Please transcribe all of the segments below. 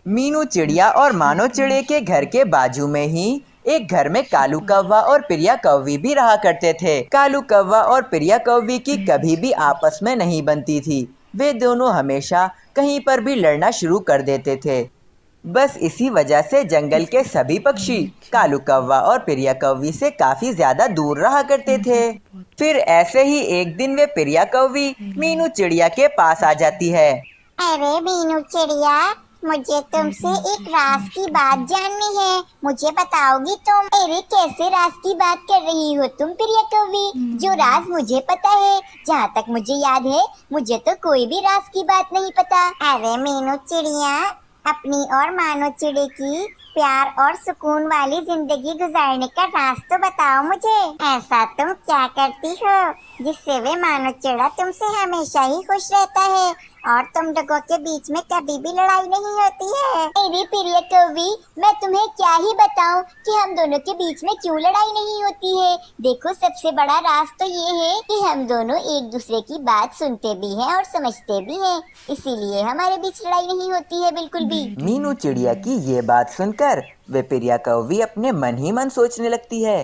मीनू चिड़िया और मानो चिड़े के घर के बाजू में ही एक घर में कालू कौवा और प्रिया कौवी भी रहा करते थे। कालू कौवा और प्रिया कौवी की कभी भी आपस में नहीं बनती थी। वे दोनों हमेशा कहीं पर भी लड़ना शुरू कर देते थे। बस इसी वजह से जंगल के सभी पक्षी कालू कौवा और प्रिया कौवी से काफी ज्यादा दूर रहा करते थे। फिर ऐसे ही एक दिन वे प्रिया कौवी मीनू चिड़िया के पास आ जाती है। अरे मीनू चिड़िया, मुझे तुमसे एक राज की बात जाननी है। मुझे बताओगी तुम? अरे कैसे राज की बात कर रही हो तुम प्रिया कौवी? जो राज मुझे पता है, जहाँ तक मुझे याद है, मुझे तो कोई भी राज की बात नहीं पता। अरे मीनू चिड़िया, अपनी और मानो चिड़े की प्यार और सुकून वाली जिंदगी गुजारने का राज तो बताओ मुझे। ऐसा तुम क्या करती हो जिससे वे मानो चिड़ा तुमसे हमेशा ही खुश रहता है और तुम लोगों के बीच में कभी भी लड़ाई नहीं होती है? अरे प्रिया कौवी, मैं तुम्हें क्या ही बताऊं कि हम दोनों के बीच में क्यों लड़ाई नहीं होती है। देखो, सबसे बड़ा राज तो ये है कि हम दोनों एक दूसरे की बात सुनते भी हैं और समझते भी हैं, इसीलिए हमारे बीच लड़ाई नहीं होती है बिल्कुल भी। मीनू चिड़िया की ये बात सुनकर वे प्रिया कौवी अपने मन ही मन सोचने लगती है।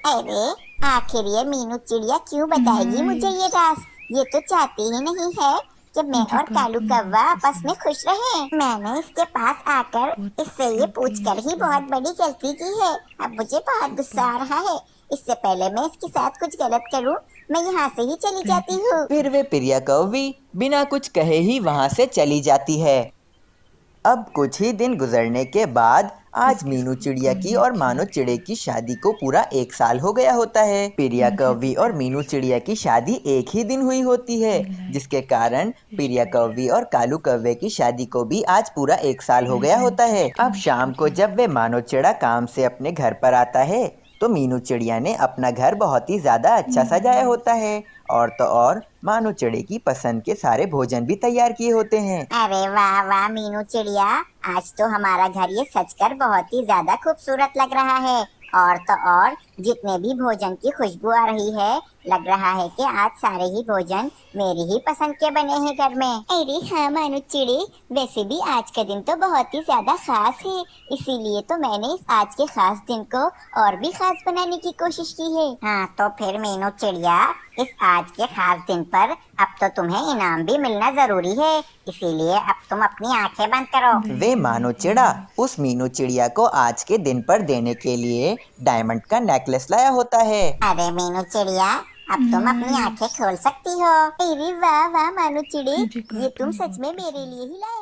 अरे आखिर ये मीनू चिड़िया क्यों बताएगी मुझे ये राज? ये तो चाहती ही नहीं है कि मैं और कालू कौवा आपस में खुश रहें। मैंने इसके पास आकर इससे ये पूछकर ही बहुत बड़ी गलती की है। अब मुझे बहुत गुस्सा आ रहा है। इससे पहले मैं इसके साथ कुछ गलत करूं, मैं यहाँ से ही चली जाती हूँ। फिर वे प्रिया कौवी बिना कुछ कहे ही वहाँ से चली जाती है। अब कुछ ही दिन गुजरने के बाद आज मीनू चिड़िया की और मानो चिड़े की शादी को पूरा 1 साल हो गया होता है। प्रिया कौवी और मीनू चिड़िया की शादी एक ही दिन हुई होती है, जिसके कारण प्रिया कौवी और कालू कौवे की शादी को भी आज पूरा 1 साल हो गया होता है। अब शाम को जब वे मानो चिड़ा काम से अपने घर पर आता है तो मीनू चिड़िया ने अपना घर बहुत ही ज्यादा अच्छा सजाया होता है और तो और मानो चिड़े की पसंद के सारे भोजन भी तैयार किए होते हैं। अरे वाह वाह मीनू चिड़िया, आज तो हमारा घर ये सजकर बहुत ही ज्यादा खूबसूरत लग रहा है। और तो और जितने भी भोजन की खुशबू आ रही है, लग रहा है कि आज सारे ही भोजन मेरी ही पसंद के बने हैं घर में। अरे हाँ मानो चिड़े, वैसे भी आज का दिन तो बहुत ही ज्यादा खास है, इसीलिए तो मैंने इस आज के खास दिन को और भी खास बनाने की कोशिश की है। हाँ तो फिर मीनू चिड़िया, इस आज के खास दिन पर अब तो तुम्हें इनाम भी मिलना जरूरी है, इसीलिए अब तुम अपनी आंखें बंद करो। वे मानो चिड़ा उस मीनू चिड़िया को आज के दिन पर देने के लिए डायमंड का नेकलेस लाया होता है। अरे मीनू चिड़िया, अब तुम अपनी आंखें खोल सकती हो। अरे वाह वाह मानो चिड़े, ये तुम सच में मेरे लिए ही लाए